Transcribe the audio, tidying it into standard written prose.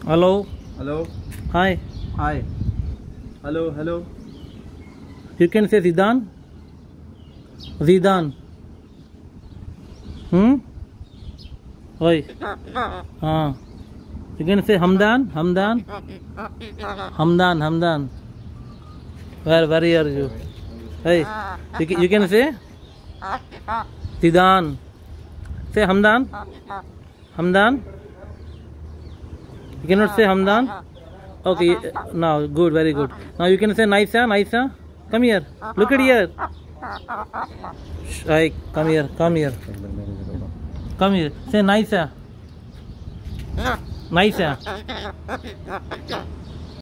Hello. Hello. Hi. Hi. Hello. Hello. You can say Zidane. Zidane. Oi. You can say Hamdan. Hamdan. Hamdan. Hamdan. Where are you? Hey. You can say Zidane. Say Hamdan. Hamdan. You cannot say Hamdan. Okay. Now good. Very good. Now you can say Naisa. Naisa. Come here. Look at here. Hey. Come here. Come here. Come here. Say Naisa. Naisa.